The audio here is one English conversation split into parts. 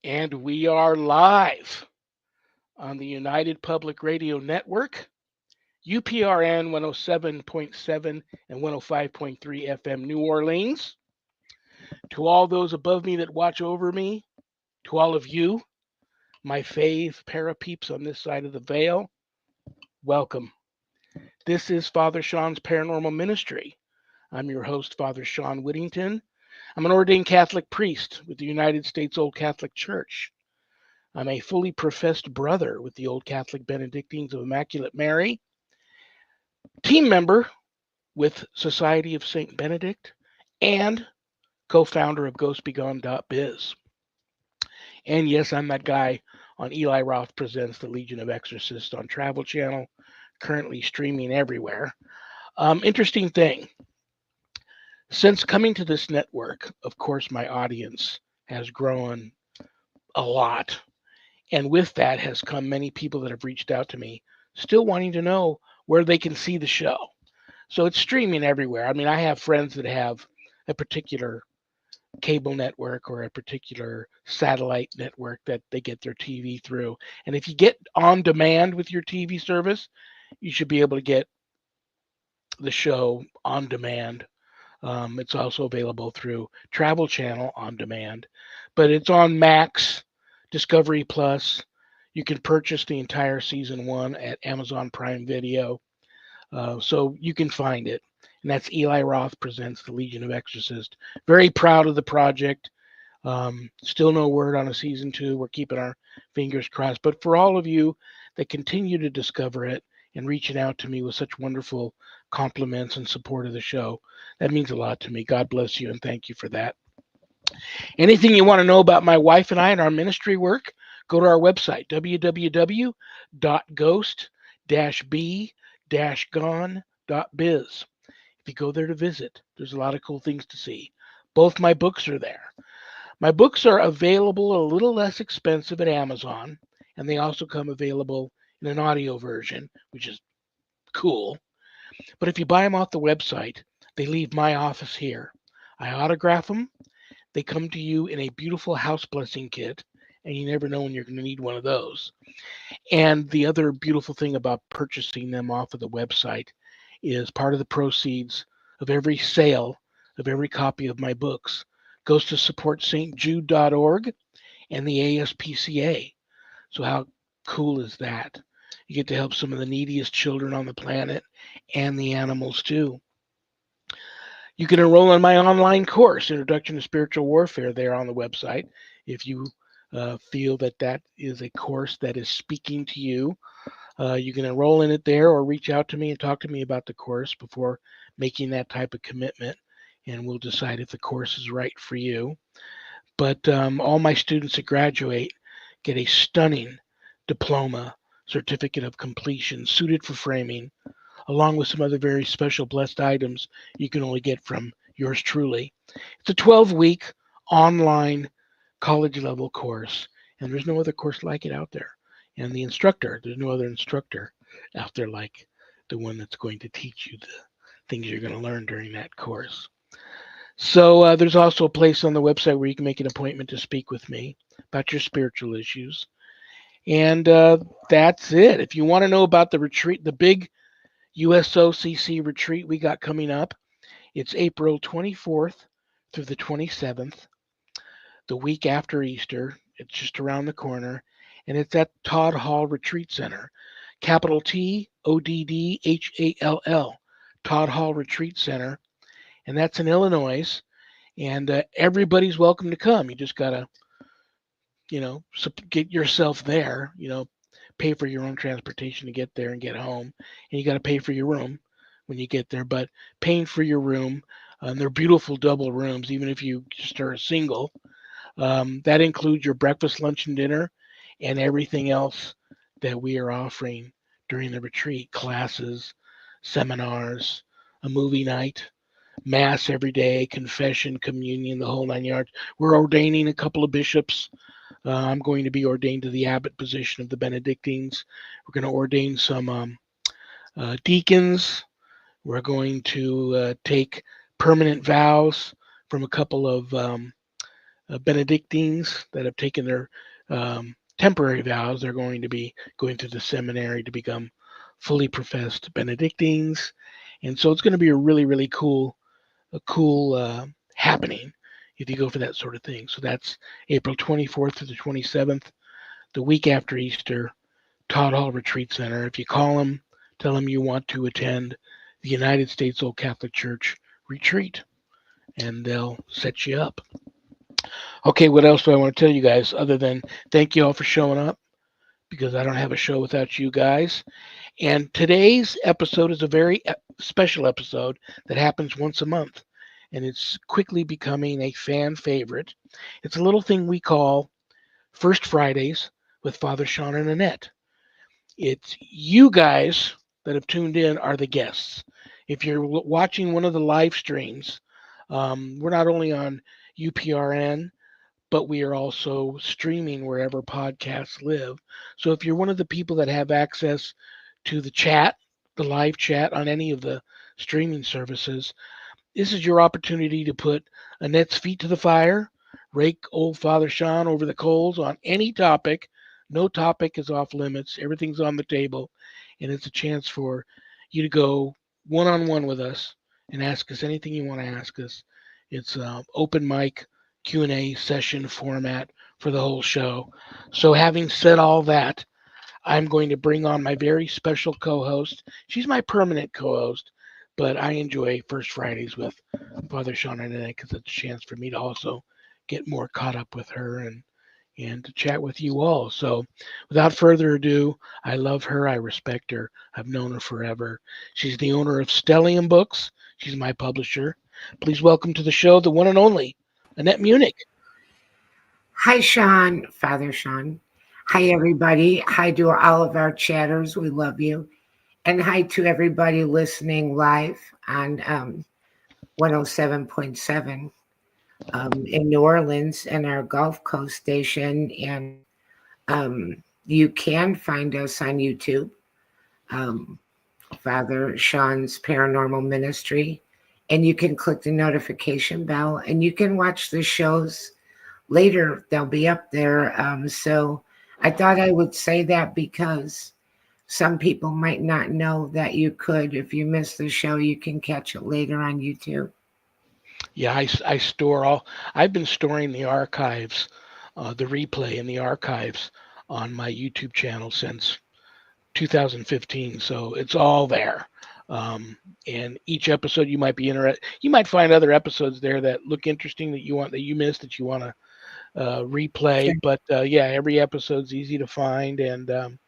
And we are live on the United Public Radio Network, UPRN 107.7 and 105.3 FM New Orleans. To all those above me that watch over me, to all of you, my fave parapeeps on this side of the veil, welcome. This is Father Shawn's Paranormal Ministry. I'm your host, Father Shawn Whittington. I'm an ordained Catholic priest with the United States Old Catholic Church. I'm a fully professed brother with the Old Catholic Benedictines of Immaculate Mary, team member with Society of St. Benedict, and co-founder of GhostBegone.biz. And yes, I'm that guy on Eli Roth Presents The Legion of Exorcists on Travel Channel, currently streaming everywhere. Interesting thing, since coming to this network, of course, my audience has grown a lot. And with that has come many people that have reached out to me, still wanting to know where they can see the show. So it's streaming everywhere. I mean, I have friends that have a particular cable network or a particular satellite network that they get their TV through. And if you get on demand with your TV service, you should be able to get the show on demand. It's also available through Travel Channel on demand, but it's on Max, Discovery Plus. You can purchase the entire season one at Amazon Prime Video, so you can find it. And that's Eli Roth Presents The Legion of Exorcists. Very proud of the project. Still no word on a season two. We're keeping our fingers crossed. But for all of you that continue to discover it and reaching out to me with such wonderful compliments and support of the show, that means a lot to me. God bless you and thank you for that. Anything you want to know about my wife and I and our ministry work, go to our website, www.ghost-b-gone.biz. If you go there to visit, there's a lot of cool things to see. Both my books are there. My books are available a little less expensive at Amazon, and they also come available in an audio version, which is cool. But if you buy them off the website, they leave my office here. I autograph them. They come to you in a beautiful house blessing kit, and you never know when you're going to need one of those. And the other beautiful thing about purchasing them off of the website is part of the proceeds of every sale of every copy of my books goes to support stjude.org and the ASPCA. So how cool is that? You get to help some of the neediest children on the planet and the animals too. You can enroll in my online course, Introduction to Spiritual Warfare, there on the website. If you feel that that is a course that is speaking to you, you can enroll in it there or reach out to me and talk to me about the course before making that type of commitment, and we'll decide if the course is right for you. But all my students that graduate get a stunning diploma, certificate of completion, suited for framing, along with some other very special blessed items you can only get from yours truly. It's a 12-week online college level course, and there's no other course like it out there. And the instructor, there's no other instructor out there like the one that's going to teach you the things you're going to learn during that course. So there's also a place on the website where you can make an appointment to speak with me about your spiritual issues. And that's it. If you want to know about the retreat, the big USOCC retreat we got coming up, it's April 24th through the 27th, the week after Easter. It's just around the corner, and it's at Todd Hall Retreat Center, capital TODDHALL, Todd Hall Retreat Center, and that's in Illinois. And everybody's welcome to come. You just gotta, get yourself there. Pay for your own transportation to get there and get home, and you got to pay for your room when you get there. But paying for your room, and they're beautiful double rooms, even if you just are a single. That includes your breakfast, lunch, and dinner, and everything else that we are offering during the retreat: classes, seminars, a movie night, mass every day, confession, communion, the whole 9 yards. We're ordaining a couple of bishops. I'm going to be ordained to the abbot position of the Benedictines. We're going to ordain some deacons. We're going to take permanent vows from a couple of Benedictines that have taken their temporary vows. They're going to be going to the seminary to become fully professed Benedictines, and so it's going to be a really really cool happening if you go for that sort of thing. So that's April 24th to the 27th, the week after Easter, Todd Hall Retreat Center. If you call them, tell them you want to attend the United States Old Catholic Church retreat, and they'll set you up. Okay, what else do I want to tell you guys other than thank you all for showing up because I don't have a show without you guys. And today's episode is a very special episode that happens once a month, and it's quickly becoming a fan favorite. It's a little thing we call First Fridays with Father Shawn and Annette. It's you guys that have tuned in are the guests. If you're watching one of the live streams, we're not only on UPRN, but we are also streaming wherever podcasts live. So if you're one of the people that have access to the chat, the live chat on any of the streaming services, this is your opportunity to put Annette's feet to the fire, rake old Father Shawn over the coals on any topic. No topic is off limits. Everything's on the table, and it's a chance for you to go one-on-one with us and ask us anything you want to ask us. It's open mic Q&A session format for the whole show. So having said all that, I'm going to bring on my very special co-host. She's my permanent co-host, but I enjoy First Fridays with Father Shawn and Annette because it's a chance for me to also get more caught up with her and to chat with you all. So without further ado, I love her. I respect her. I've known her forever. She's the owner of Stellium Books. She's my publisher. Please welcome to the show the one and only Annette Munich. Hi, Shawn, Father Shawn. Hi, everybody. Hi to all of our chatters. We love you. And hi to everybody listening live on 107.7 in New Orleans and our Gulf Coast station. And you can find us on YouTube, Father Shawn's Paranormal Ministry. And you can click the notification bell and you can watch the shows later. They'll be up there. So I thought I would say that because some people might not know that you could, if you miss the show, you can catch it later on YouTube. Yeah, I store all. I've been storing the archives, the replay in the archives on my YouTube channel since 2015. So it's all there. And each episode you might be interested. You might find other episodes there that look interesting that you missed that you want to replay. But yeah, every episode's easy to find. And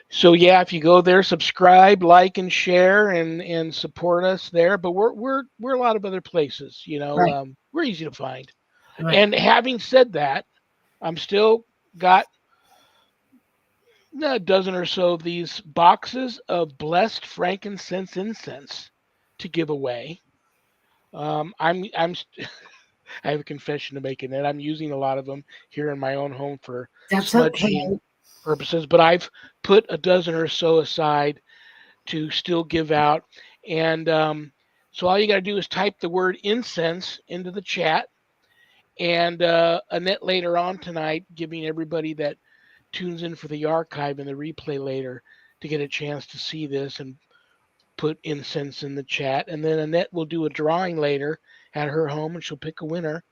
so yeah, if you go there, subscribe, like, and share, and support us there. But we're a lot of other places. Right. We're easy to find. Right. And having said that, I'm still got a dozen or so of these boxes of blessed frankincense incense to give away. I'm I have a confession to make in that I'm using a lot of them here in my own home for That's smudging okay. purposes, but I've put a dozen or so aside to still give out. And so all you got to do is type the word incense into the chat. And Annette later on tonight, giving everybody that tunes in for the archive and the replay later to get a chance to see this and put incense in the chat. And then Annette will do a drawing later at her home and she'll pick a winner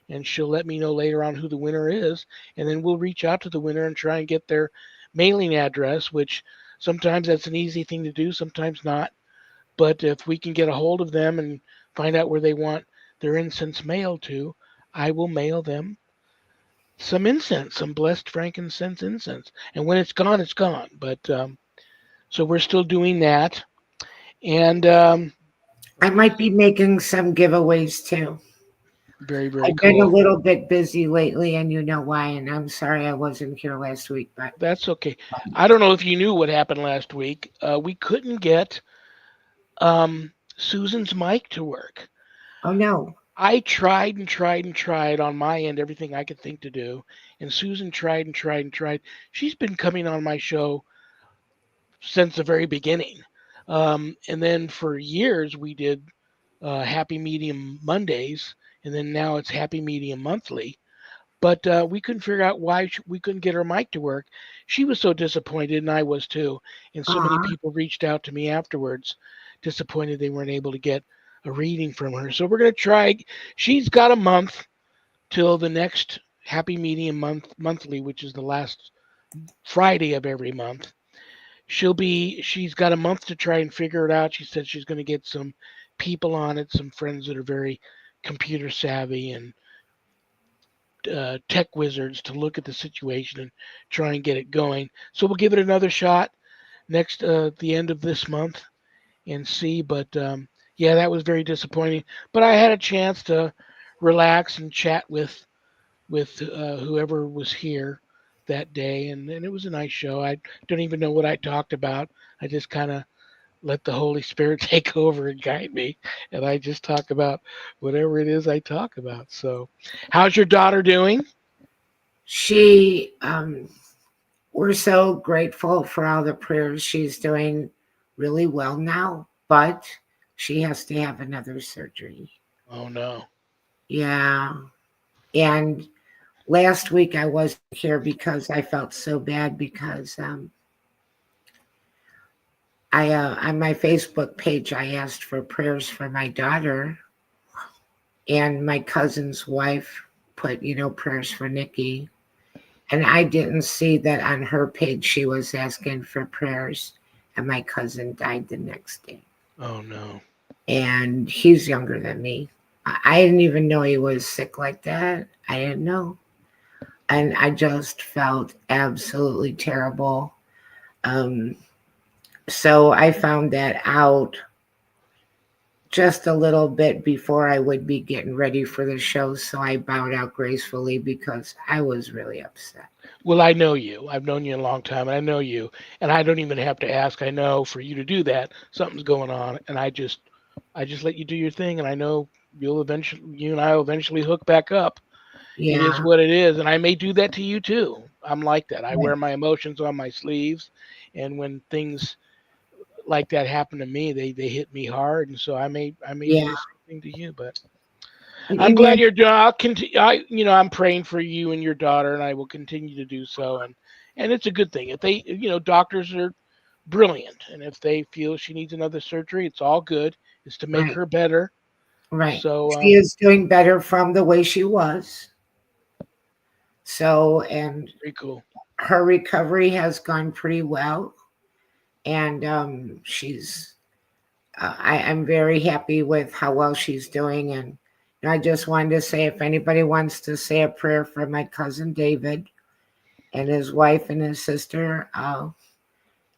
and she'll let me know later on who the winner is. And then we'll reach out to the winner and try and get their mailing address, which sometimes that's an easy thing to do, sometimes not. But if we can get a hold of them and find out where they want their incense mailed to, I will mail them some incense, some blessed frankincense incense. And when it's gone, it's gone. But so we're still doing that. And I might be making some giveaways too. very, very I've been a cool. little bit busy lately, and you know why. And I'm sorry I wasn't here last week, but That's okay. I don't know if you knew what happened last week. We couldn't get Susan's mic to work. oh no. I tried and tried and tried on my end, everything I could think to do. And Susan tried and tried and tried. She's been coming on my show since the very beginning. And then for years, we did Happy Medium Mondays, and then now it's Happy Medium Monthly. But we couldn't figure out why we couldn't get her mic to work. She was so disappointed, and I was too. And so many Uh-huh. people reached out to me afterwards, disappointed they weren't able to get a reading from her. So we're going to try. She's got a month till the next Happy Medium Monthly, which is the last Friday of every month. She's got a month to try and figure it out. She said she's going to get some people on it, some friends that are very computer savvy and tech wizards to look at the situation and try and get it going. So we'll give it another shot next the end of this month and see. But yeah, that was very disappointing. But I had a chance to relax and chat with whoever was here that day, and it was a nice show. I don't even know what I talked about. I just kind of let the Holy Spirit take over and guide me, and I just talk about whatever it is I talk about. So, how's your daughter doing? She, we're so grateful for all the prayers. She's doing really well now, but she has to have another surgery. Oh no. Yeah. And last week I wasn't here because I felt so bad because I on my Facebook page I asked for prayers for my daughter, and my cousin's wife put, prayers for Nikki. And I didn't see that on her page she was asking for prayers, and my cousin died the next day. Oh no. And he's younger than me. I didn't even know he was sick like that. I didn't know. And I just felt absolutely terrible. Um, so I found that out just a little bit before I would be getting ready for the show. So I bowed out gracefully because I was really upset. Well, I know you. I've known you a long time, and I know you, and I don't even have to ask. I know for you to do that, something's going on, and I just let you do your thing, and I know you and I will eventually hook back up. It is Yeah. what it is, and I may do that to you too. I'm like that. I Right. wear my emotions on my sleeves, and when things like that happen to me, they hit me hard, and so I may do Yeah. the same thing to you. But I'm You know, glad you're doing. I'll continue. I'm praying for you and your daughter, and I will continue to do so. And it's a good thing if they, doctors are brilliant, and if they feel she needs another surgery, it's all good. It's to make right. her better. Right. So She is doing better from the way she was. So, and very cool. her recovery has gone pretty well. And I'm very happy with how well she's doing. And I just wanted to say if anybody wants to say a prayer for my cousin David and his wife and his sister,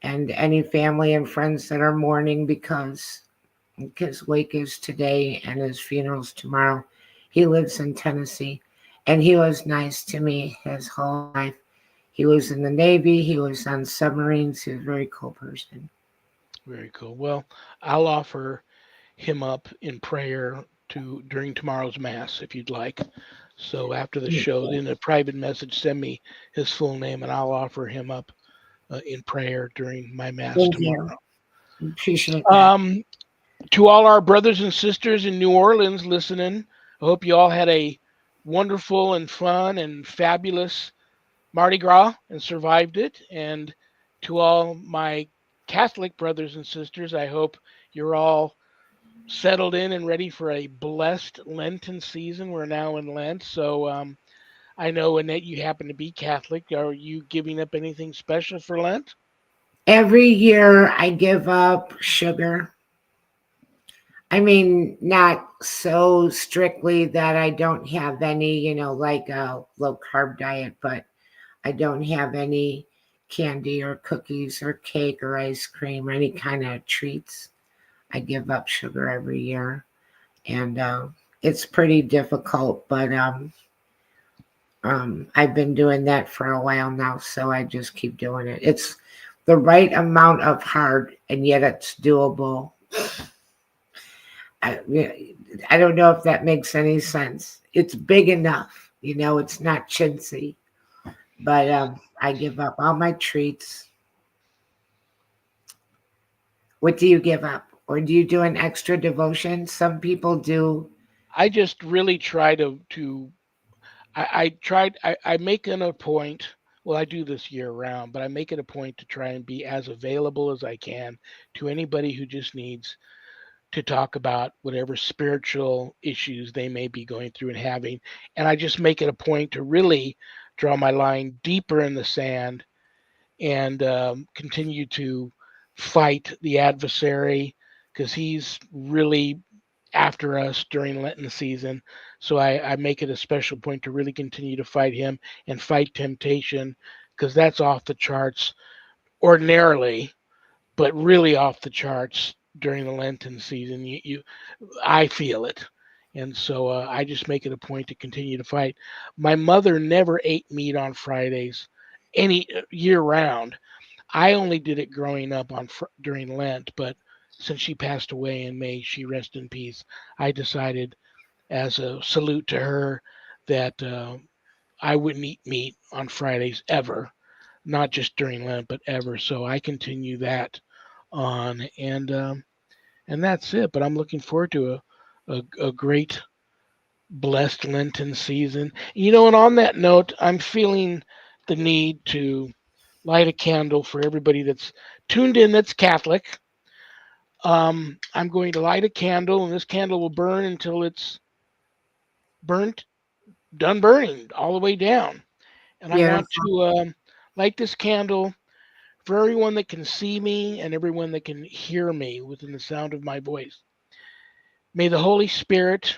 and any family and friends that are mourning because his wake is today and his funeral's tomorrow. He lives in Tennessee, and he was nice to me his whole life. He was in the Navy. He was on submarines. He was a very cool person. Very cool. Well, I'll offer him up in prayer to during tomorrow's mass if you'd like. So after the show, in a private message, send me his full name, and I'll offer him up in prayer during my mass Thank tomorrow. you. Appreciate that. Um, to all our brothers and sisters in New Orleans listening, I hope you all had a wonderful and fun and fabulous Mardi Gras and survived it. And to all my Catholic brothers and sisters, I hope you're all settled in and ready for a blessed Lenten season. We're now in Lent. So I know, Annette, you happen to be Catholic. Are you giving up anything special for Lent? Every year I give up sugar. I mean, not so strictly that I don't have any, like a low carb diet, but I don't have any candy or cookies or cake or ice cream or any kind of treats. I give up sugar every year, and it's pretty difficult, but I've been doing that for a while now, so I just keep doing it. It's the right amount of hard, and yet it's doable. I, yeah, I don't know if that makes any sense. It's big enough, it's not chintzy, but I give up all my treats. What do you give up? Or do you do an extra devotion? Some people do. I just really try to I tried I make it a point. Well, I do this year round, but I make it a point to try and be as available as I can to anybody who just needs to talk about whatever spiritual issues they may be going through and having. And I just make it a point to really draw my line deeper in the sand and continue to fight the adversary because he's really after us during Lenten season. So I make it a special point to really continue to fight him and fight temptation because that's off the charts ordinarily, but really off the charts during the Lenten season. I feel it. And so I just make it a point to continue to fight. My mother never ate meat on Fridays any year round. I only did it growing up during Lent, but since she passed away in May, she rest in peace. I decided, as a salute to her, that I wouldn't eat meat on Fridays ever, not just during Lent, but ever. So I continue that on, and that's it. But I'm looking forward to a great blessed Lenten season. And on that note, I'm feeling the need to light a candle for everybody that's tuned in that's Catholic. I'm going to light a candle, and this candle will burn until it's burnt, done burning all the way down. And I want Beautiful. to light this candle for everyone that can see me and everyone that can hear me within the sound of my voice. May the Holy Spirit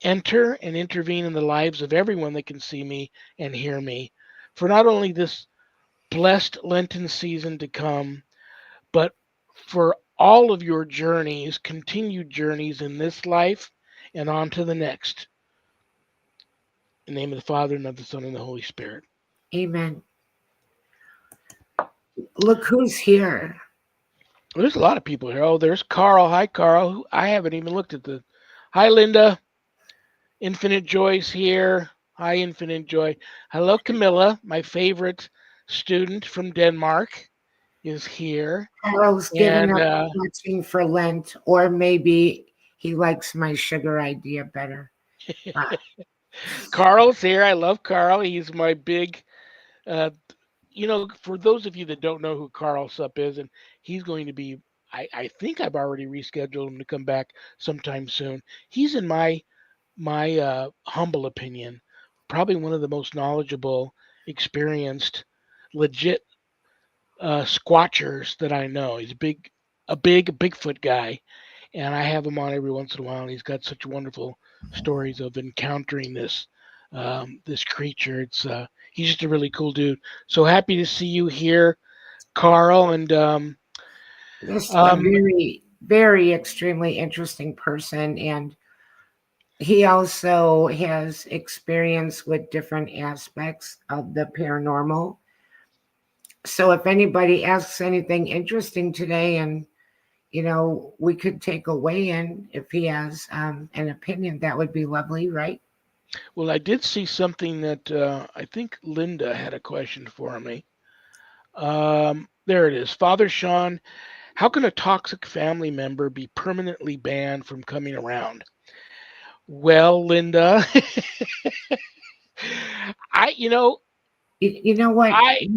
enter and intervene in the lives of everyone that can see me and hear me for not only this blessed Lenten season to come, but for all of your journeys, continued journeys in this life and on to the next. In the name of the Father, and of the Son, and the Holy Spirit. Amen. Look who's here. Well, there's a lot of people here. Oh, there's Carl. Hi, Carl. I haven't even looked at the. Hi, Linda. Infinite Joy's here. Hi, Infinite Joy. Hello, Camilla. My favorite student from Denmark is here. Carl's given And up watching for Lent, or maybe he likes my sugar idea better. Ah, Carl's here. I love Carl. He's my big uh, for those of you that don't know who Carl Supp is, and he's going to be, I think I've already rescheduled him to come back sometime soon. He's in my humble opinion, probably one of the most knowledgeable, experienced, legit squatchers that I know. He's a big Bigfoot guy, and I have him on every once in a while. And he's got such wonderful stories of encountering this creature. He's just a really cool dude. So happy to see you here, Carl. And this a um, very, very extremely interesting person, and he also has experience with different aspects of the paranormal. So if anybody asks anything interesting today, and we could take a weigh-in if he has an opinion, that would be lovely, right? well, I did see something that I think Linda had a question for me. There it is. Father Shawn, how can a toxic family member be permanently banned from coming around? Well, Linda, I, you know, You know what? I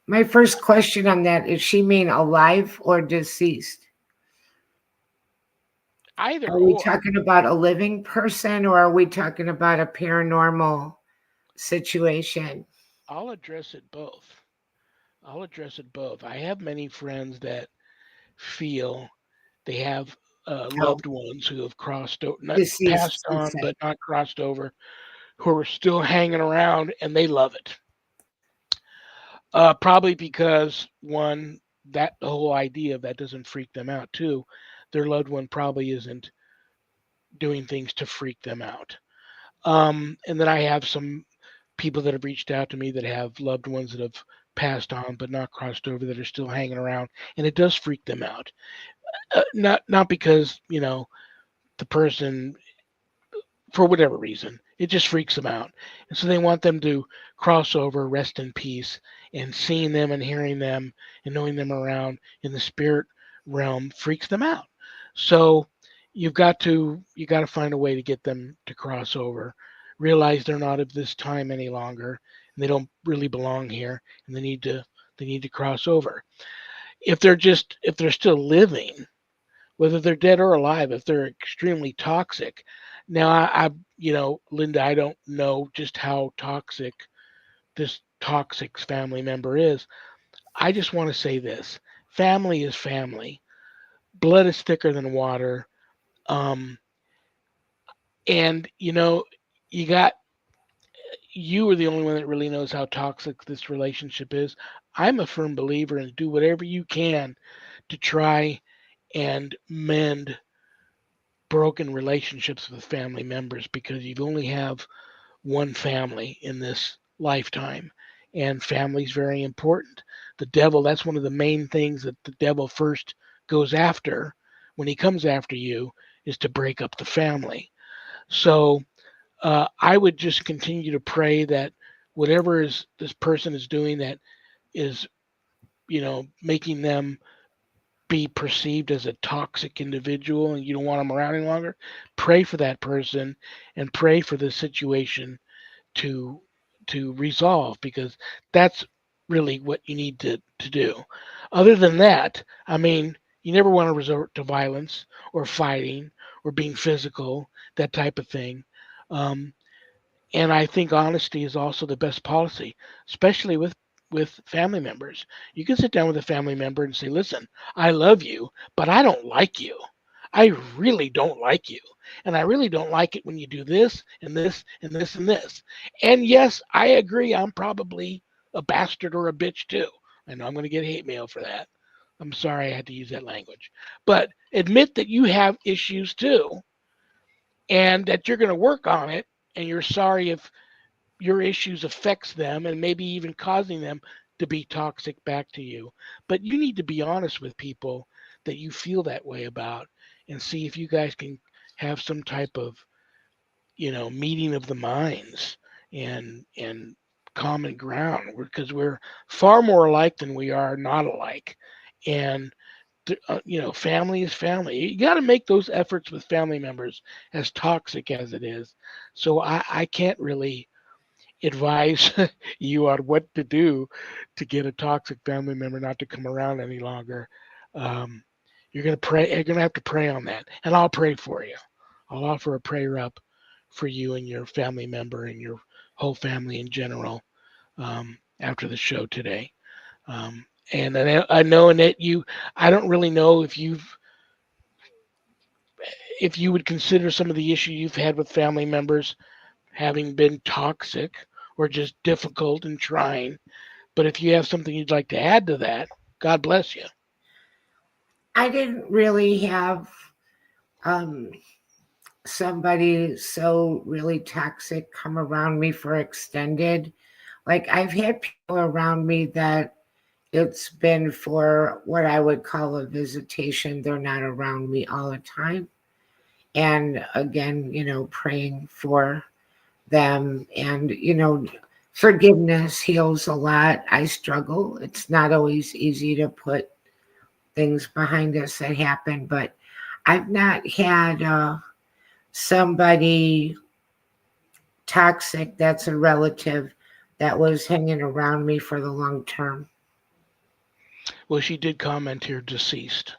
My first question on that is, she mean alive or deceased? either Are we or. talking about a living person, or are we talking about a paranormal situation? I'll address it both. I'll address it both. I have many friends that feel they have Oh, loved ones who have not passed deceased, you on, say. but not crossed over, who are still hanging around and they love it. Probably because one, that the whole idea of that doesn't freak them out. Two, their loved one probably isn't doing things to freak them out. And then I have some people that have reached out to me that have loved ones that have passed on but not crossed over that are still hanging around, and it does freak them out. Not because the person, for whatever reason, it just freaks them out, and so they want them to cross over, rest in peace, and seeing them and hearing them and knowing them around in the spirit realm freaks them out. So you got to find a way to get them to cross over, realize they're not of this time any longer, and they don't really belong here, and they need to cross over. If they're still living, whether they're dead or alive, if they're extremely toxic. Now, Linda, I don't know just how toxic this toxic family member is. I just want to say this: family is family. Blood is thicker than water. Um, and you got you are the only one that really knows how toxic this relationship is. I'm a firm believer in do whatever you can to try and mend broken relationships with family members because you only have one family in this lifetime, and family is very important. The devil, that's one of the main things that the devil first goes after when he comes after you, is to break up the family. So I would just continue to pray that whatever is this person is doing that is making them be perceived as a toxic individual and you don't want them around any longer, pray for that person and pray for the situation to resolve, because that's really what you need to do. Other than that, I mean, you never want to resort to violence or fighting or being physical, that type of thing. Um, and I think honesty is also the best policy, especially with family members. You can sit down with a family member and say, "Listen, I love you, but I don't like you. I really don't like you. And I really don't like it when you do this and this and this and this." And yes, I agree, I'm probably a bastard or a bitch too. I know I'm going to get hate mail for that. I'm sorry I had to use that language. But admit that you have issues too and that you're going to work on it, and you're sorry if your issues affects them and maybe even causing them to be toxic back to you. But you need to be honest with people that you feel that way about and see if you guys can have some type of, meeting of the minds and common ground, because we're far more alike than we are not alike. And family is family. You got to make those efforts with family members, as toxic as it is. So I can't really advise you on what to do to get a toxic family member not to come around any longer. Um, you're gonna pray. You're gonna have to pray on that, and I'll pray for you. I'll offer a prayer up for you and your family member and your whole family in general after the show today. Um, and I know, Annette, I don't really know if you would consider some of the issues you've had with family members having been toxic or just difficult and trying. But if you have something you'd like to add to that, God bless you. I didn't really have um, somebody so really toxic come around me for extended. Like I've had people around me that it's been for what I would call a visitation. They're not around me all the time. And again, praying for them and, forgiveness heals a lot. I struggle. It's not always easy to put things behind us that happen, but I've not had somebody toxic that's a relative that was hanging around me for the long term. Well, she did comment here, deceased,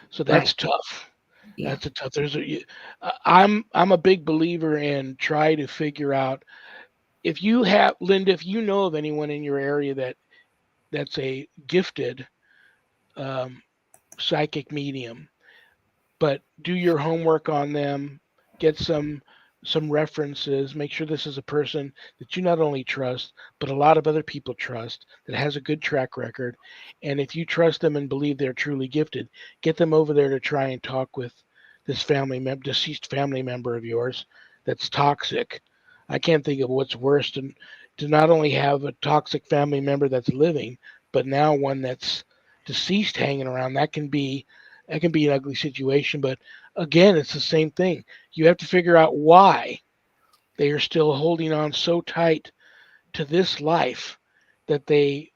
so Right. that's tough. Yeah. That's a tough. I'm a big believer in try to figure out if you have Linda, if you know of anyone in your area that's a gifted um, psychic medium, but do your homework on them, get some references, make sure this is a person that you not only trust, but a lot of other people trust, that has a good track record. And if you trust them and believe they're truly gifted, get them over there to try and talk with this deceased family member of yours that's toxic. I can't think of what's worse than to not only have a toxic family member that's living, but now one that's deceased hanging around. That can be an ugly situation. But again, it's the same thing. You have to figure out why they are still holding on so tight to this life that they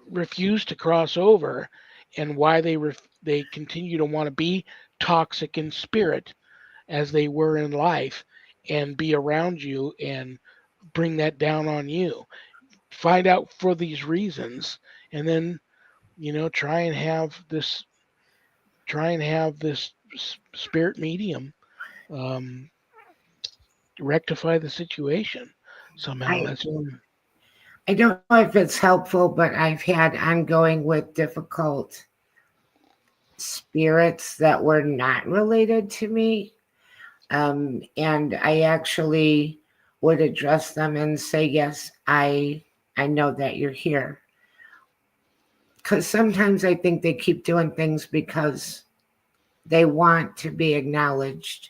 refuse to cross over, and why they continue to want to be toxic in spirit as they were in life and be around you and bring that down on you. Find out for these reasons and then, try and have this spirit medium um, rectify the situation somehow. I That's the only. I don't know if it's helpful, but I've had ongoing with difficult spirits that were not related to me. And I actually would address them and say, yes, I know that you're here. Because sometimes I think they keep doing things because they want to be acknowledged.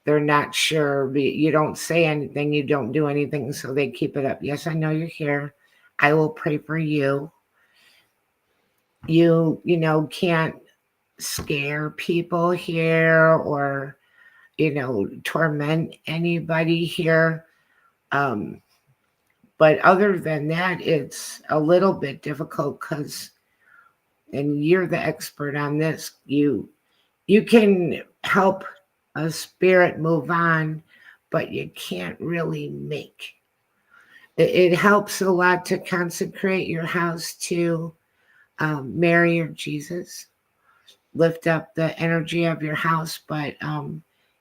They're not sure. You don't say anything, you don't do anything, so they keep it up. Yes, I know you're here. I will pray for you. You can't scare people here or torment anybody here. Um, but other than that, it's a little bit difficult because, and you're the expert on this. You can help a spirit move on, but you can't really make. It helps a lot to consecrate your house to Mary or Jesus, lift up the energy of your house, but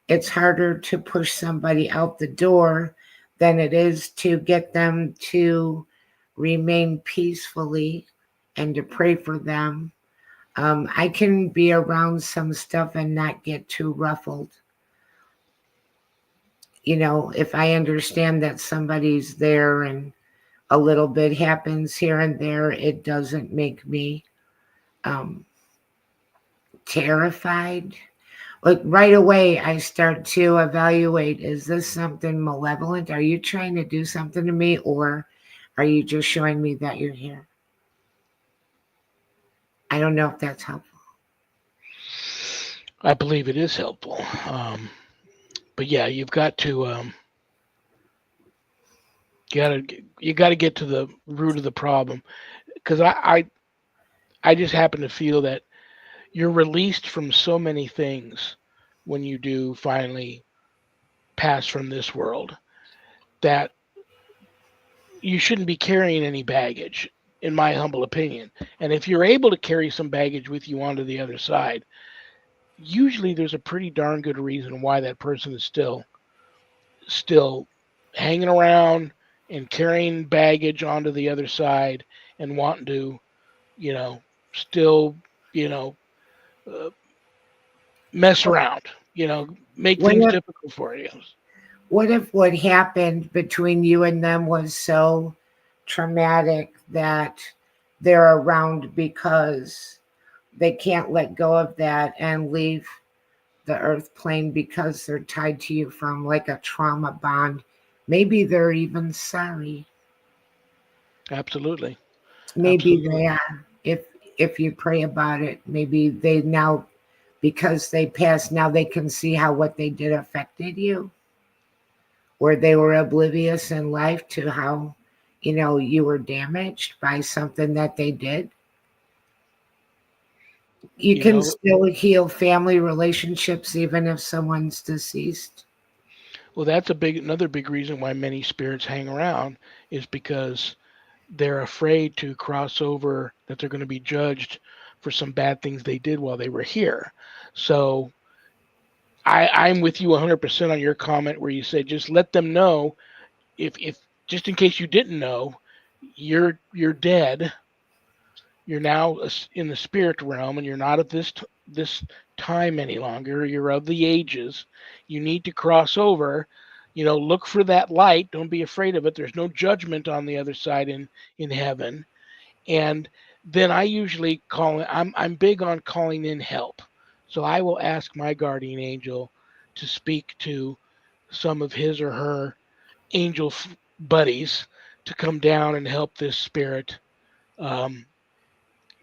it's harder to push somebody out the door than it is to get them to remain peacefully and to pray for them. I can be around some stuff and not get too ruffled. If I understand that somebody's there and a little bit happens here and there, it doesn't make me um, terrified. Like right away, I start to evaluate, is this something malevolent? Are you trying to do something to me, or are you just showing me that you're here? I don't know if that's helpful. I believe it is helpful. But yeah, you've got to gotta you got to get to the root of the problem because I just happen to feel that you're released from so many things when you do finally pass from this world that you shouldn't be carrying any baggage, in my humble opinion. And if you're able to carry some baggage with you onto the other side, usually there's a pretty darn good reason why that person is still hanging around and carrying baggage onto the other side and wanting to, you know, still, you know, uh, mess around, make What things if difficult for you. what happened between you and them was so traumatic that they're around because they can't let go of that and leave the earth plane because they're tied to you from like a trauma bond. Maybe they're even sorry. Absolutely. Maybe Absolutely. they are. If you pray about it, maybe they now, because they passed, now they can see how what they did affected you, or they were oblivious in life to how you were damaged by something that they did. You You can know, still heal family relationships even if someone's deceased. well, that's another big reason why many spirits hang around is because they're afraid to cross over that they're going to be judged for some bad things they did while they were here. So I'm with you 100% on your comment where you said just let them know if just in case you didn't know, you're dead. You're now in the spirit realm, and you're not at this time any longer. You're of the ages. You need to cross over. Look for that light. Don't be afraid of it. There's no judgment on the other side in heaven. And then I usually I'm big on calling in help. So I will ask my guardian angel to speak to some of his or her angel buddies to come down and help this spirit um,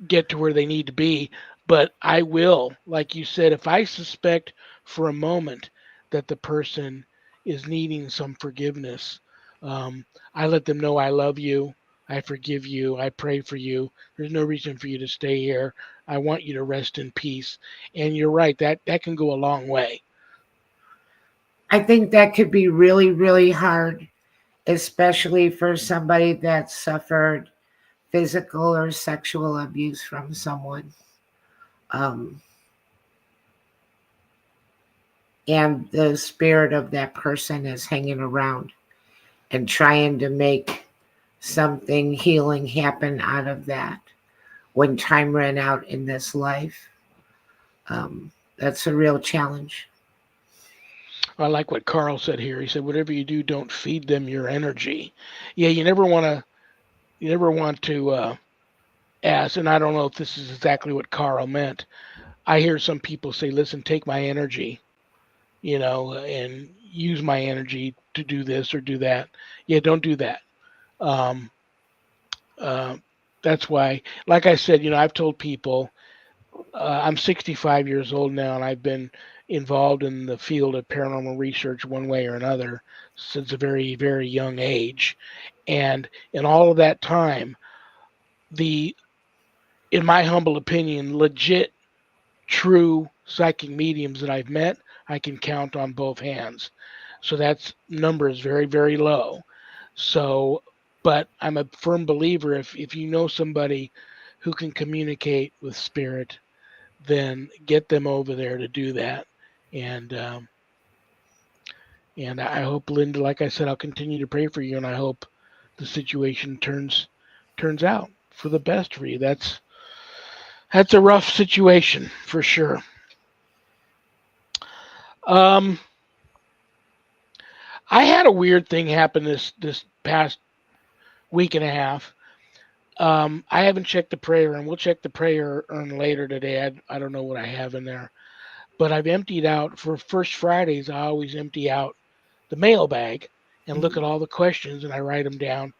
get to where they need to be. But I will, like you said, if I suspect for a moment that the person is needing some forgiveness, um, I let them know I love you. I forgive you. I pray for you. There's no reason for you to stay here. I want you to rest in peace. And you're right, that can go a long way. I think that could be really, really hard, especially for somebody that suffered physical or sexual abuse from someone. Um, and the spirit of that person is hanging around and trying to make something healing happen out of that when time ran out in this life. That's a real challenge. I like what Carl said here. He said, "Whatever you do, don't feed them your energy." Yeah, you never want to ask. And I don't know if this is exactly what Carl meant. I hear some people say, "Listen, take my energy, and use my energy to do this or do that." Yeah, don't do that. Um, uh, that's why, like I said, I've told people I'm 65 years old now, and I've been involved in the field of paranormal research one way or another since a very, very young age. And in all of that time, the, in my humble opinion, legit, true psychic mediums that I've met, I can count on both hands. So that's number is very, very low. So, but I'm a firm believer if you know somebody who can communicate with spirit, then get them over there to do that. And and I hope, Linda, like I said, I'll continue to pray for you, and I hope the situation turns out for the best for you. That's a rough situation for sure. Um, I had a weird thing happen this past week and a half. I haven't checked the prayer, and we'll check the prayer urn later today. I don't know what I have in there, but I've emptied out for First Fridays. I always empty out the mailbag and look at all the questions, and I write them down.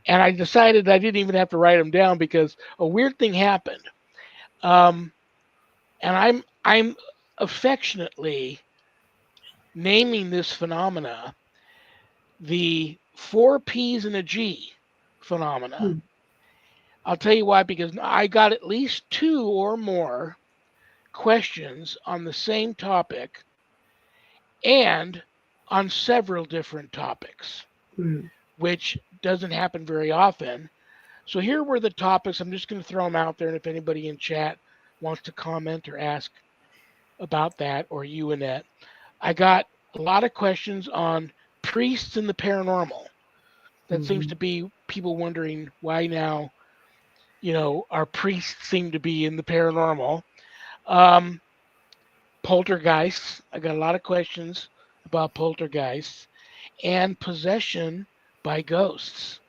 And I decided I didn't even have to write them down because a weird thing happened. Um, and I'm affectionately naming this phenomena the four P's and a G phenomena. Hmm. I'll tell you why, because I got at least two or more questions on the same topic and on several different topics, Hmm. which doesn't happen very often. So here were the topics. I'm just going to throw them out there, and if anybody in chat wants to comment or ask about that, or you, Annette, I got a lot of questions on priests and the paranormal. That seems Hmm. to be people wondering why now, our priests seem to be in the paranormal. Um, Poltergeists. I got a lot of questions about poltergeists and possession by ghosts.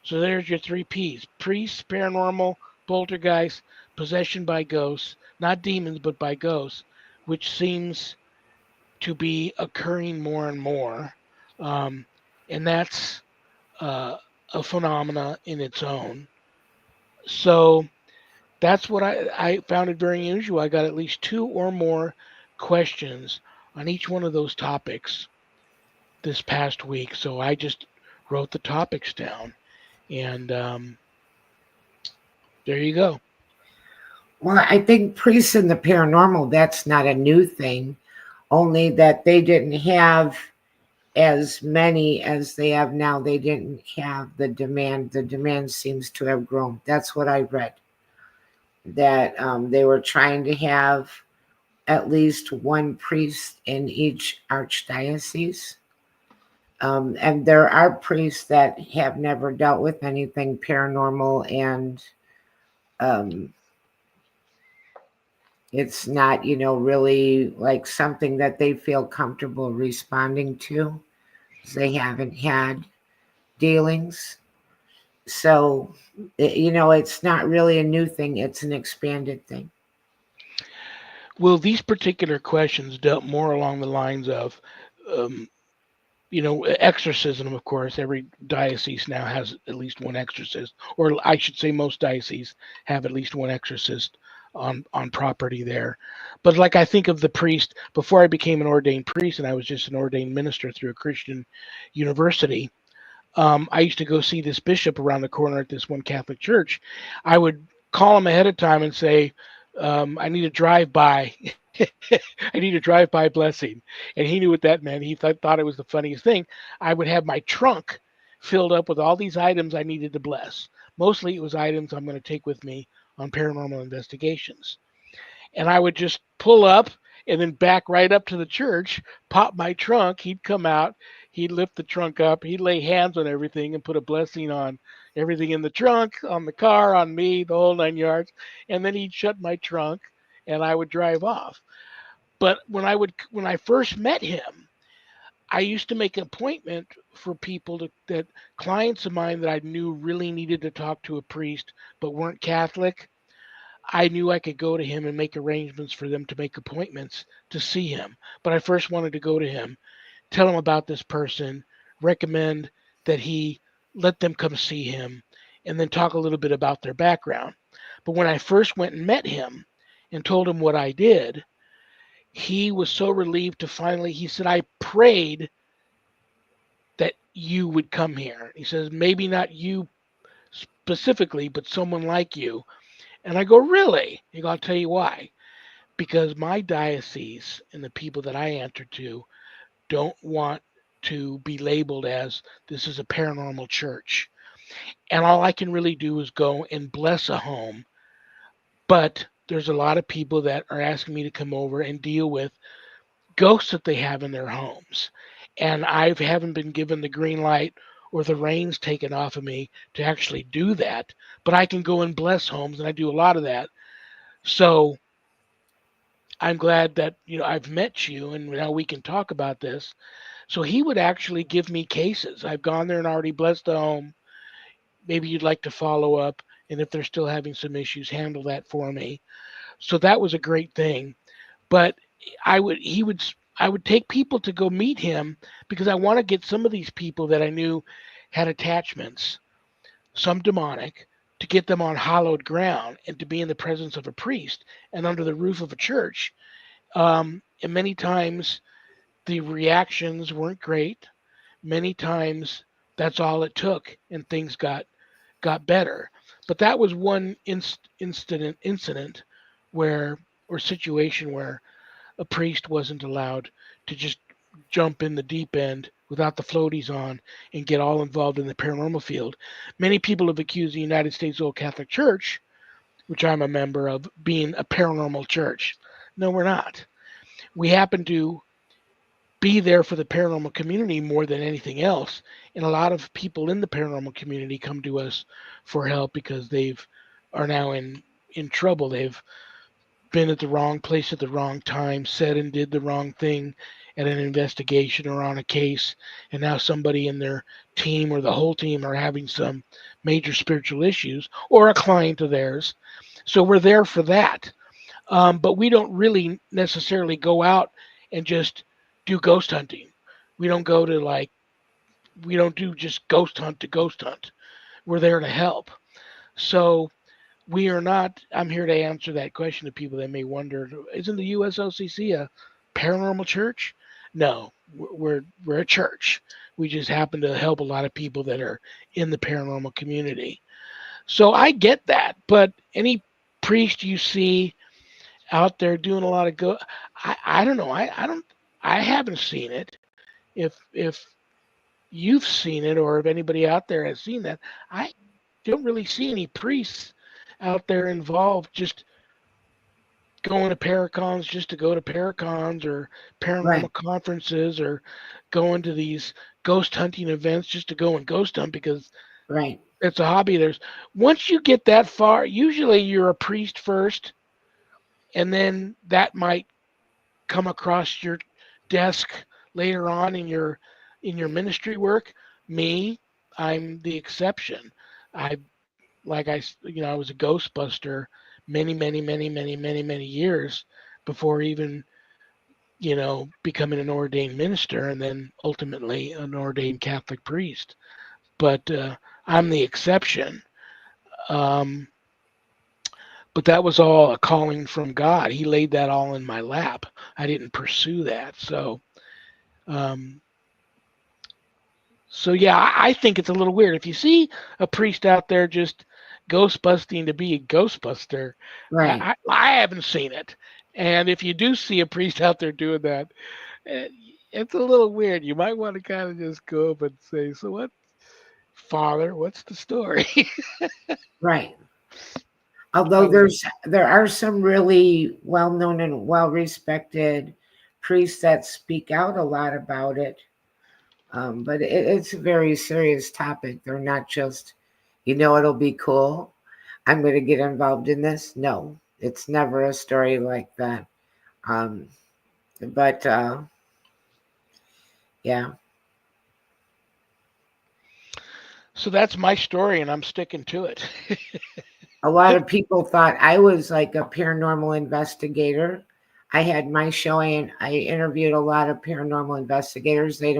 So there's your three P's: priests, paranormal, poltergeist, possession by ghosts, not demons, but by ghosts, which seems to be occurring more and more. Um, and that's uh, a phenomena in its own. So that's what I found it very unusual. I got at least two or more questions on each one of those topics this past week. So I just wrote the topics down. And there you go. Well, I think priests in the paranormal, that's not a new thing, only that they didn't have as many as they have now. They didn't have the demand. The demand seems to have grown. That's what I read. That they were trying to have at least one priest in each archdiocese. And there are priests that have never dealt with anything paranormal, and um, it's not, really like something that they feel comfortable responding to. They haven't had dealings. So, it's not really a new thing, it's an expanded thing. Well, these particular questions dealt more along the lines of, um, exorcism, of course. Every diocese now has at least one exorcist, or I should say, most dioceses have at least one exorcist on property there. But like I think of the priest before I became an ordained priest, and I was just an ordained minister through a Christian university. I used to go see this bishop around the corner at this one Catholic church. I would call him ahead of time and say, I need a drive by. I need a drive by blessing. And he knew what that meant. He thought it was the funniest thing. I would have my trunk filled up with all these items I needed to bless. Mostly it was items I'm going to take with me on paranormal investigations. And I would just pull up and then back right up to the church, pop my trunk. He'd come out, he'd lift the trunk up, he'd lay hands on everything and put a blessing on everything in the trunk, on the car, on me, the whole 9 yards. And then he'd shut my trunk and I would drive off. But when I first met him, I used to make an appointment for people that clients of mine that I knew really needed to talk to a priest but weren't Catholic. I knew I could go to him and make arrangements for them to make appointments to see him. But I first wanted to go to him, tell him about this person, recommend that he let them come see him, and then talk a little bit about their background. But when I first went and met him and told him what I did, he was so relieved to finally, he said, I prayed that you would come here. He says, maybe not you specifically, but someone like you. And I go, really? He goes, I'll tell you why. Because my diocese and the people that I answer to don't want to be labeled as this is a paranormal church. And all I can really do is go and bless a home. But there's a lot of people that are asking me to come over and deal with ghosts that they have in their homes. And I haven't been given the green light or the reins taken off of me to actually do that. But I can go and bless homes, and I do a lot of that. So I'm glad that I've met you and now we can talk about this. So he would actually give me cases. I've gone there and already blessed the home. Maybe you'd like to follow up, and if they're still having some issues, handle that for me. So that was a great thing. But I would take people to go meet him because I want to get some of these people that I knew had attachments, some demonic, to get them on hallowed ground and to be in the presence of a priest and under the roof of a church. And many times the reactions weren't great. Many times that's all it took, and things got better. But that was one incident where or situation where a priest wasn't allowed to just jump in the deep end without the floaties on and get all involved in the paranormal field. Many people have accused the United States Old Catholic Church, which I'm a member of, being a paranormal church. No, we're not. We happen to be there for the paranormal community more than anything else. And a lot of people in the paranormal community come to us for help because they've are now in trouble. They've been at the wrong place at the wrong time, said and did the wrong thing at an investigation or on a case, and now somebody in their team or the whole team are having some major spiritual issues, or a client of theirs. So we're there for that. But we don't really necessarily go out and just do ghost hunting. We don't go to we don't do just ghost hunt to ghost hunt. We're there to help. So we are not. I'm here to answer that question to people that may wonder: isn't the USOCC a paranormal church? No, we're a church. We just happen to help a lot of people that are in the paranormal community. So I get that, but any priest you see out there doing a lot of I don't know. I haven't seen it. If you've seen it or if anybody out there has seen that, I don't really see any priests out there involved just going to paracons just to go to paracons or Right, paranormal conferences or going to these ghost hunting events just to go and ghost hunt because right, it's a hobby. There's once you get that far, usually you're a priest first, and then that might come across your desk later on in your ministry work. Me, I'm the exception. I I was a ghostbuster many years before even becoming an ordained minister and then ultimately an ordained Catholic priest. But I'm the exception. Um, but that was all a calling from God. He laid that all in my lap. I didn't pursue that. Um, So yeah, I think it's a little weird. If you see a priest out there just ghost busting to be a ghostbuster, Right, I haven't seen it. And if you do see a priest out there doing that, eh, it's a little weird. You might want to kind of just go up and say, "So what, Father? What's the story?" right. Although I would. there are some really well known and well respected priests that speak out a lot about it. But it's a very serious topic. They're not just, it'll be cool. I'm going to get involved in this. No, it's never a story like that. Um, but yeah, So that's my story, and I'm sticking to it. a lot of people thought I was like a paranormal investigator. I had my show and I interviewed a lot of paranormal investigators. They'd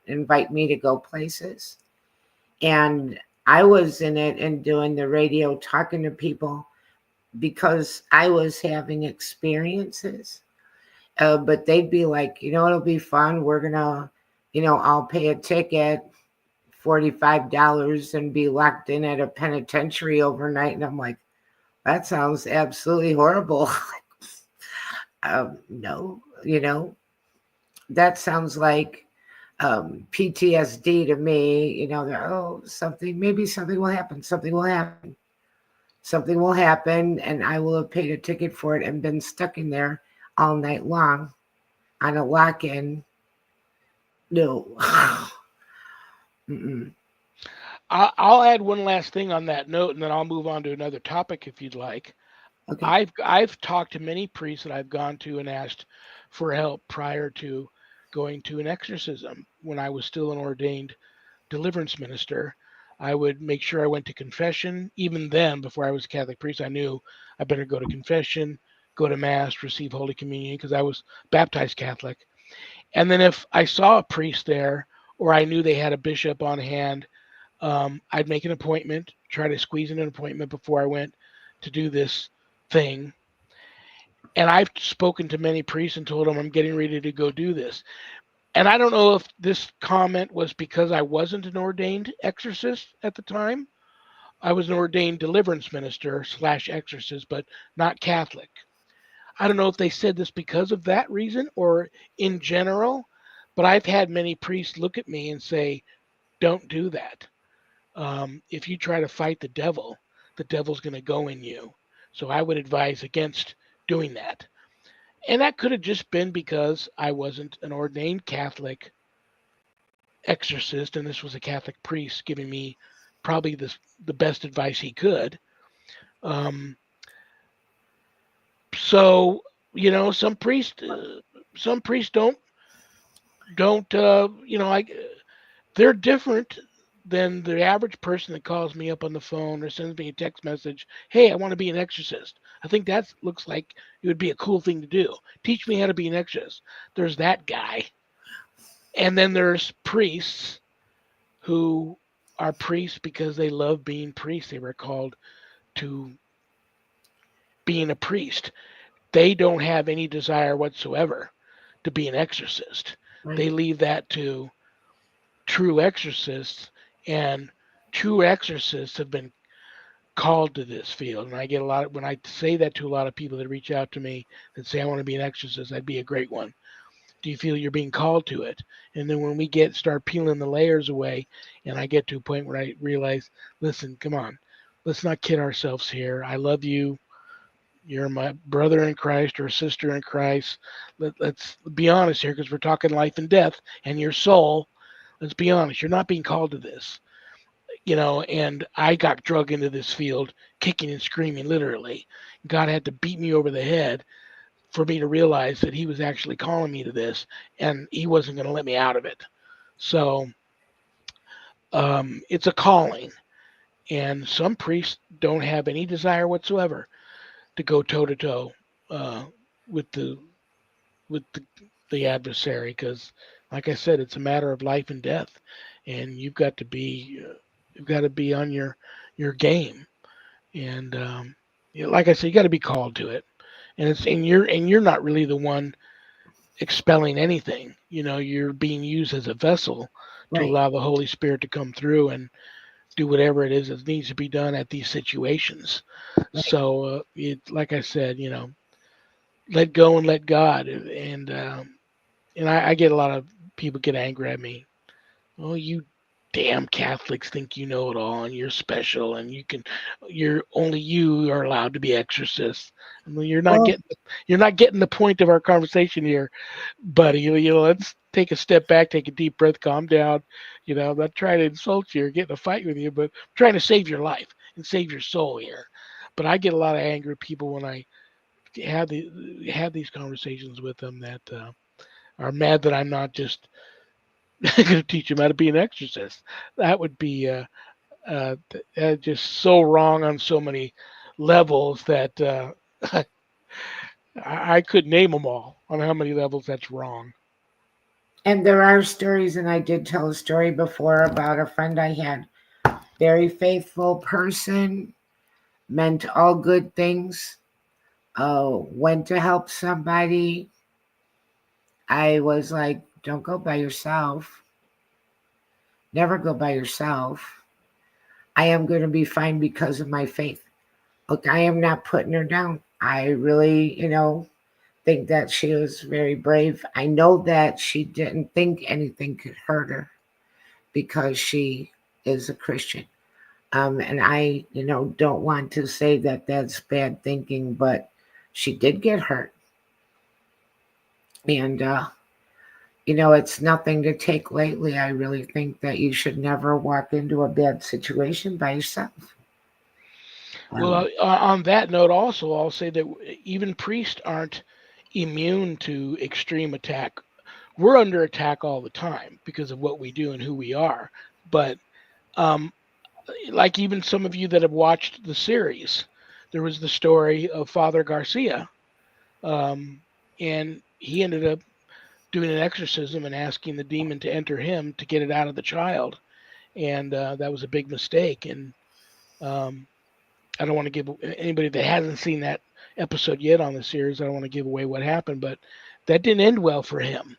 invite me to go places. And I was in it and doing the radio, talking to people because I was having experiences. But they'd be like, it'll be fun. We're going to, I'll pay a ticket, $45, and be locked in at a penitentiary overnight. And I'm like, that sounds absolutely horrible. No, that sounds like PTSD to me. Maybe something will happen. Something will happen. Something will happen, and I will have paid a ticket for it and been stuck in there all night long on a lock in. No. Mm-mm. I'll add one last thing on that note, and then I'll move on to another topic if you'd like. Okay. I've talked to many priests that I've gone to and asked for help prior to going to an exorcism. When I was still an ordained deliverance minister, I would make sure I went to confession. Even then, before I was a Catholic priest, I knew I better go to confession, go to mass, receive Holy Communion because I was baptized Catholic. And then if I saw a priest there or I knew they had a bishop on hand, I'd make an appointment, try to squeeze in an appointment before I went to do this thing. And I've spoken to many priests and told them I'm getting ready to go do this. And I don't know if this comment was because I wasn't an ordained exorcist at the time. I was an ordained deliverance minister slash exorcist, but not Catholic. I don't know if they said this because of that reason or in general, but I've had many priests look at me and say, don't do that. If you try to fight the devil's going to go in you. So I would advise against doing that. And that could have just been because I wasn't an ordained Catholic exorcist, and this was a Catholic priest giving me probably the best advice he could. Um, so some priests don't they're different than the average person that calls me up on the phone or sends me a text message. Hey, I want to be an exorcist. I think that looks like it would be a cool thing to do. Teach me how to be an exorcist. There's that guy, and then there's priests who are priests because they love being priests. They were called to being a priest. They don't have any desire whatsoever to be an exorcist. They Right. leave that to true exorcists, and true exorcists have been called to this field. And I get a lot when I say that to a lot of people that reach out to me that say I want to be an exorcist, I'd be a great one. Do you feel you're being called to it? And then when we start peeling the layers away, and I get to a point where I realize, listen, come on, let's not kid ourselves here. I love you. You're my brother in Christ or sister in Christ. Let's be honest here because we're talking life and death and your soul. Let's be honest. You're not being called to this, and I got drug into this field kicking and screaming, literally. God had to beat me over the head for me to realize that he was actually calling me to this and he wasn't going to let me out of it. So it's a calling. And some priests don't have any desire whatsoever to go toe to toe with the adversary because, like I said, it's a matter of life and death, and you've got to be on your game. And like I said, you got to be called to it. And you're not really the one expelling anything. You're being used as a vessel to Right. allow the Holy Spirit to come through and do whatever it is that needs to be done at these situations. Right. So, like I said, let go and let God. And I get a lot of people get angry at me. Oh, you damn Catholics think you know it all and you're special and you're only you are allowed to be exorcists. I mean, Well, you're not getting the point of our conversation here, buddy. Let's take a step back, take a deep breath, calm down. I'm not trying to insult you or get in a fight with you, but I'm trying to save your life and save your soul here. But I get a lot of angry people when I have these conversations with them that are mad that I'm not just going to teach them how to be an exorcist. That would be just so wrong on so many levels that I could name them all on how many levels that's wrong. and there are stories, and I did tell a story before about a friend I had, very faithful person, meant all good things, went to help somebody. I was like, don't go by yourself. Never go by yourself. I am going to be fine because of my faith. Look, I am not putting her down. I really, think that she was very brave. I know that she didn't think anything could hurt her because she is a Christian. And I, don't want to say that that's bad thinking, but she did get hurt. And, it's nothing to take lightly. I really think that you should never walk into a bad situation by yourself. Well, Um, on that note, also, I'll say that even priests aren't immune to extreme attack. We're under attack all the time because of what we do and who we are. But um, like even some of you that have watched the series, there was the story of Father Garcia, um, and he ended up doing an exorcism and asking the demon to enter him to get it out of the child, and that was a big mistake. And um, I don't want to give anybody that hasn't seen that episode yet on the series. I don't want to give away what happened, but that didn't end well for him.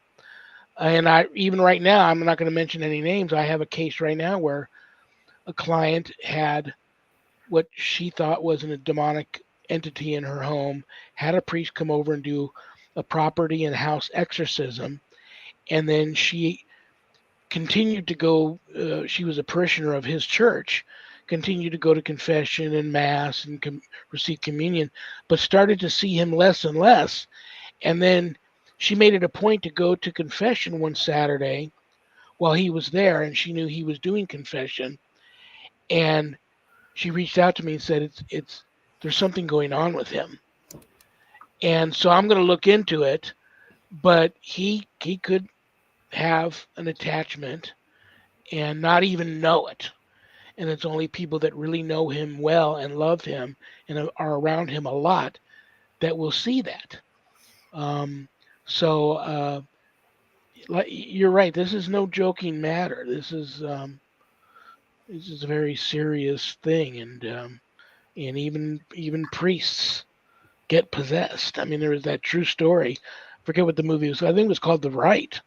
And I even right now, I'm not going to mention any names. I have a case right now where a client had what she thought was a demonic entity in her home, had a priest come over and do a property and house exorcism, and then she continued to go. She was a parishioner of his church, continued to go to confession and mass and receive communion, but started to see him less and less. And then she made it a point to go to confession one Saturday while he was there, and she knew he was doing confession. And she reached out to me and said, "It's there's something going on with him." And so I'm going to look into it. But he could have an attachment and not even know it. And it's only people that really know him well and love him and are around him a lot that will see that. Um, so like, you're right. This is no joking matter. This is a very serious thing, and even priests get possessed. I mean, there was that true story. I forget what the movie was. I think it was called The Right.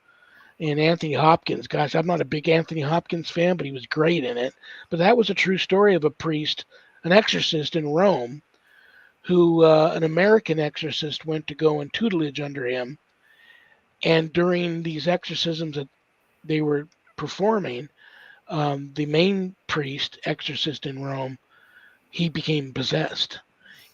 And Anthony Hopkins. Gosh, I'm not a big Anthony Hopkins fan, but he was great in it. But that was a true story of a priest, an exorcist in Rome, who an American exorcist went to go in tutelage under him. And during these exorcisms that they were performing, the main priest, exorcist in Rome, he became possessed.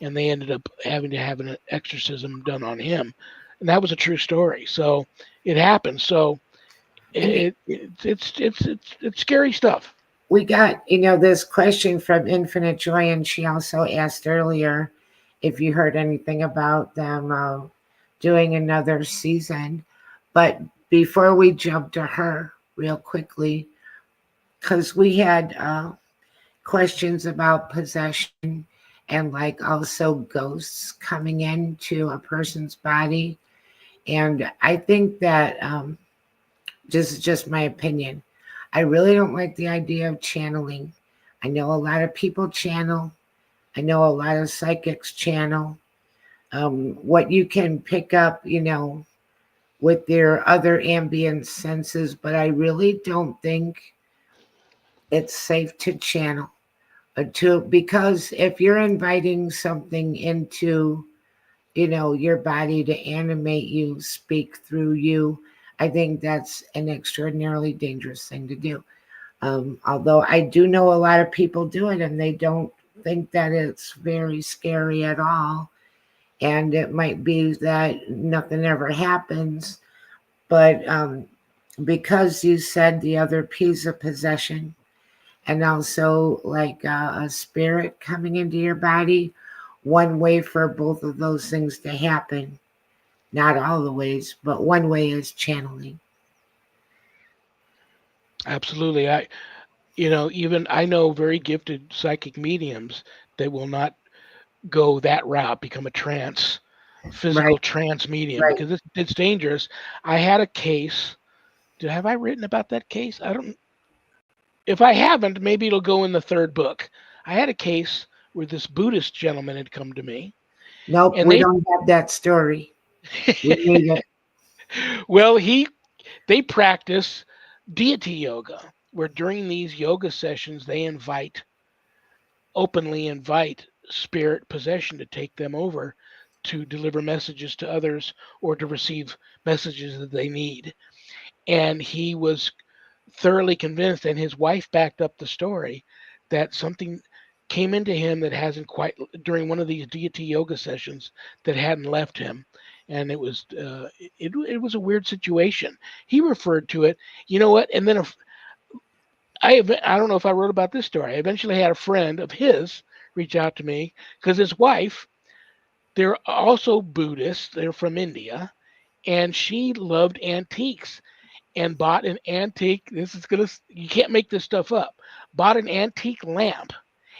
And they ended up having to have an exorcism done on him. And that was a true story. So it happened. So and it's scary stuff. we got, this question from Infinite Joy, and she also asked earlier if you heard anything about them doing another season. But before we jump to her, real quickly, because we had questions about possession and like also ghosts coming into a person's body. And I think that this is just my opinion. I really don't like the idea of channeling. I know a lot of people channel. I know a lot of psychics channel. What you can pick up, with their other ambient senses, but I really don't think it's safe to channel to because if you're inviting something into your body to animate you, speak through you, I think that's an extraordinarily dangerous thing to do. Although I do know a lot of people do it and they don't think that it's very scary at all. And it might be that nothing ever happens. But because you said the other piece of possession and also like a spirit coming into your body, one way for both of those things to happen, not all the ways, but one way is channeling. Absolutely. Even I know very gifted psychic mediums that will not go that route, become a Right, physical trance medium right. because it's dangerous. I had a case. Have I written about that case? I don't. If I haven't, maybe it'll go in the third book. I had a case where this Buddhist gentleman had come to me, Nope, and we don't have that story. We need it. well, they practice deity yoga, where during these yoga sessions they openly invite spirit possession to take them over to deliver messages to others or to receive messages that they need. And he was thoroughly convinced, and his wife backed up the story, that something came into him that hasn't quite during one of these deity yoga sessions that hadn't left him. And it was a weird situation. He referred to it, you know what? And then I don't know if I wrote about this story. I eventually had a friend of his reach out to me because his wife, they're also Buddhists. They're from India, and she loved antiques and bought an antique. You can't make this stuff up. Bought an antique lamp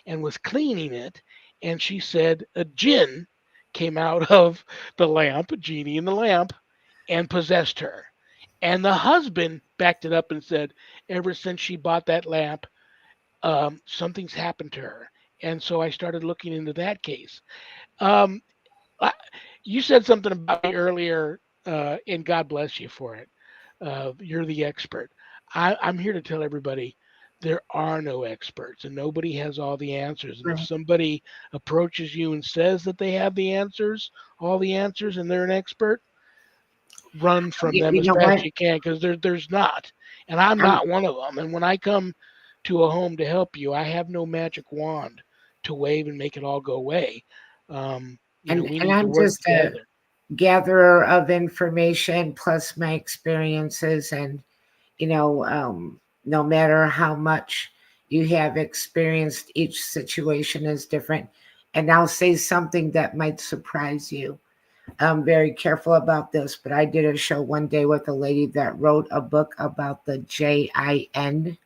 and was cleaning it. And she said a jinn came out of the lamp, a genie in the lamp, and possessed her. And the husband backed it up and said, ever since she bought that lamp, something's happened to her. And so I started looking into that case. Um, I, you said something about me earlier, and God bless you for it. You're the expert. I'm here to tell everybody there are no experts and nobody has all the answers. And if Right. somebody approaches you and says that they have the answers, all the answers, and they're an expert, run from them You as know fast as what? you can because there's not. And I'm I'm not one of them. And when I come to a home to help you, I have no magic wand to wave and make it all go away. We and need to I'm work just a together. gatherer of information plus my experiences, and you know, no matter how much you have experienced, each situation is different. And I'll say something that might surprise you. I'm very careful about this, but I did a show one day with a lady that wrote a book about the JIN,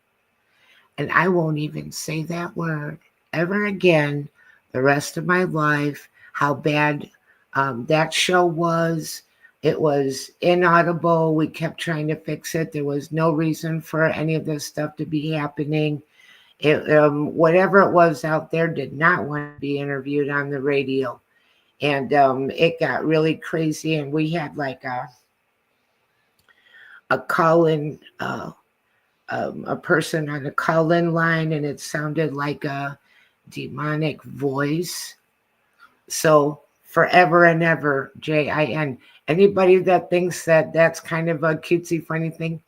and I won't even say that word ever again the rest of my life. How bad that show was. It was inaudible. We kept trying to fix it. There was no reason for any of this stuff to be happening. Whatever it was out there did not want to be interviewed on the radio. And it got really crazy. And we had like a call in a person on a call-in line, and it sounded like a demonic voice. So forever and ever, JIN. Anybody that thinks that that's kind of a cutesy, funny thing,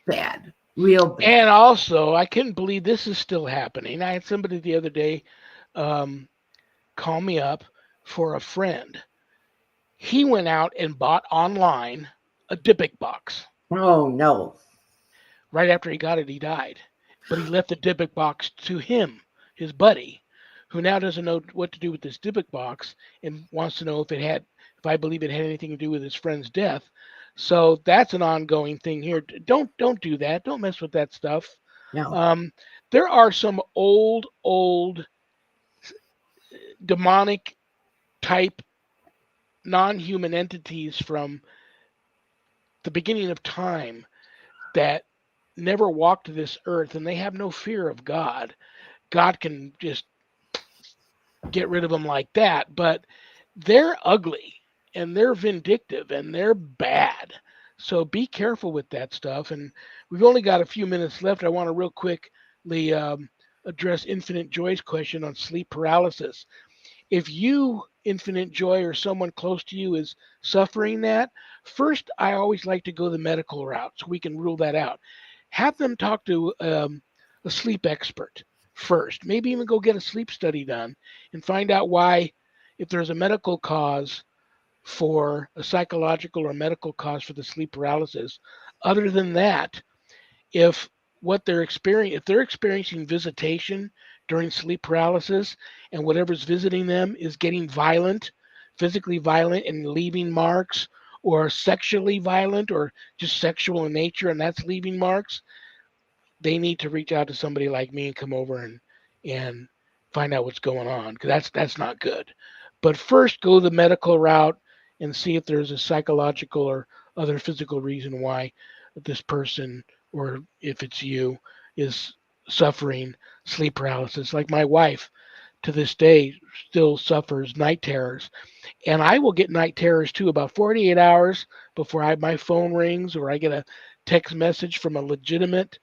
bad, real bad. And also, I couldn't believe this is still happening. I had somebody the other day um, call me up for a friend. He went out and bought online a Dybbuk box. Oh no, Right after he got it, he died. But he left the Dybbuk box to him, his buddy, who now doesn't know what to do with this Dybbuk box and wants to know if I believe it had anything to do with his friend's death. So that's an ongoing thing here. Don't do that. Don't mess with that stuff. no. Um, there are some old demonic type non-human entities from the beginning of time that never walked this earth and they have no fear of God. God can just get rid of them like that, but they're ugly. and they're vindictive and they're bad. So be careful with that stuff. And we've only got a few minutes left. I want to real quickly address Infinite Joy's question on sleep paralysis. If you, Infinite Joy, or someone close to you is suffering that, first, I always like to go the medical route so we can rule that out. Have them talk to a sleep expert first. Maybe even go get a sleep study done and find out why, if there's a medical cause for a psychological or medical cause for the sleep paralysis. Other than that, if if they're experiencing visitation during sleep paralysis and whatever's visiting them is getting violent, physically violent and leaving marks, or sexually violent or just sexual in nature and that's leaving marks, they need to reach out to somebody like me and come over and find out what's going on, because that's not good. But first, go the medical route and see if there's a psychological or other physical reason why this person, or if it's you, is suffering sleep paralysis. Like my wife to this day still suffers night terrors, and I will get night terrors too about 48 hours before my phone rings or I get a text message from a legitimate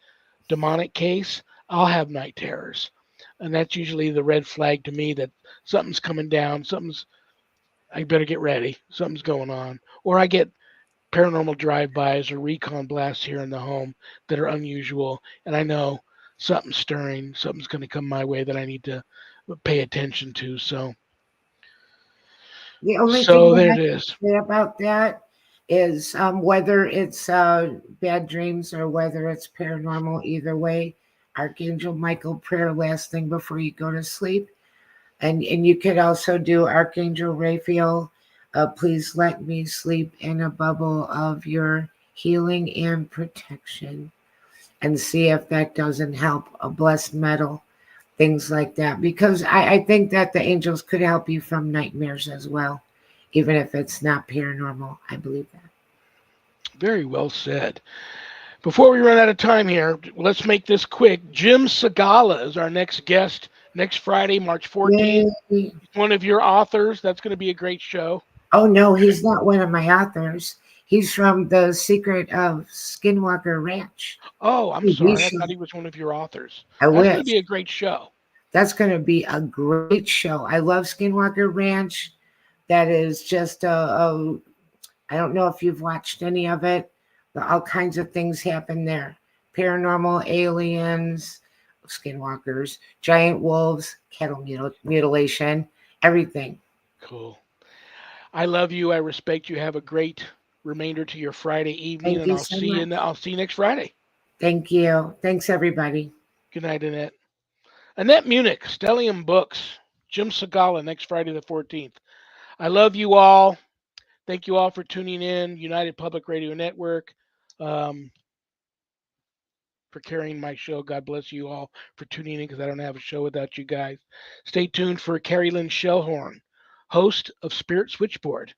demonic case. I'll have night terrors. And that's usually the red flag to me that something's coming down, I better get ready, something's going on. Or I get paranormal drive-bys or recon blasts here in the home that are unusual, and I know something's stirring, something's going to come my way that I need to pay attention to. The only thing So that there I it can is. say about that is whether it's bad dreams or whether it's paranormal, either way, Archangel Michael prayer last thing before you go to sleep. And you could also do Archangel Raphael, please let me sleep in a bubble of your healing and protection, and see if that doesn't help. A blessed metal, things like that. Because I think that the angels could help you from nightmares as well, even if it's not paranormal. I believe that. Very well said. Before we run out of time here, let's make this quick. Jim Segala is our next guest next Friday, March 14th. Yay. He's one of your authors. That's going to be a great show. Oh, no, he's not one of my authors. He's from The Secret of Skinwalker Ranch Oh, I'm TV sorry. I show. thought he was one of your authors. I That's going to wish. be a great show. That's going to be a great show. I love Skinwalker Ranch. That is just I don't know if you've watched any of it, but all kinds of things happen there. Paranormal, aliens, skinwalkers, giant wolves, cattle mutilation, everything. Cool. I love you. I respect you. Have a great remainder to your Friday evening, Thank and you so much. I'll see you next Friday. Thank you. Thanks, everybody. Good night, Annette. Annette Munich, Stellium Books. Jim Segala next Friday the 14th. I love you all. Thank you all for tuning in. United Public Radio Network, um, for carrying my show. God bless you all for tuning in, because I don't have a show without you guys. Stay tuned for Carrie Lynn Shellhorn, host of Spirit Switchboard.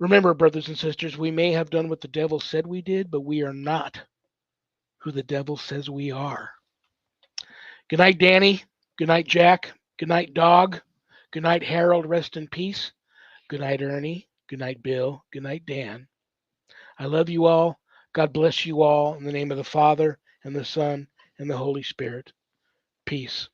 Remember, brothers and sisters, we may have done what the devil said we did, but we are not who the devil says we are. Good night, Danny. Good night, Jack. Good night, Dog. Good night, Harold. Rest in peace. Good night, Ernie. Good night, Bill. Good night, Dan. I love you all. God bless you all in the name of the Father and the Son and the Holy Spirit. Peace.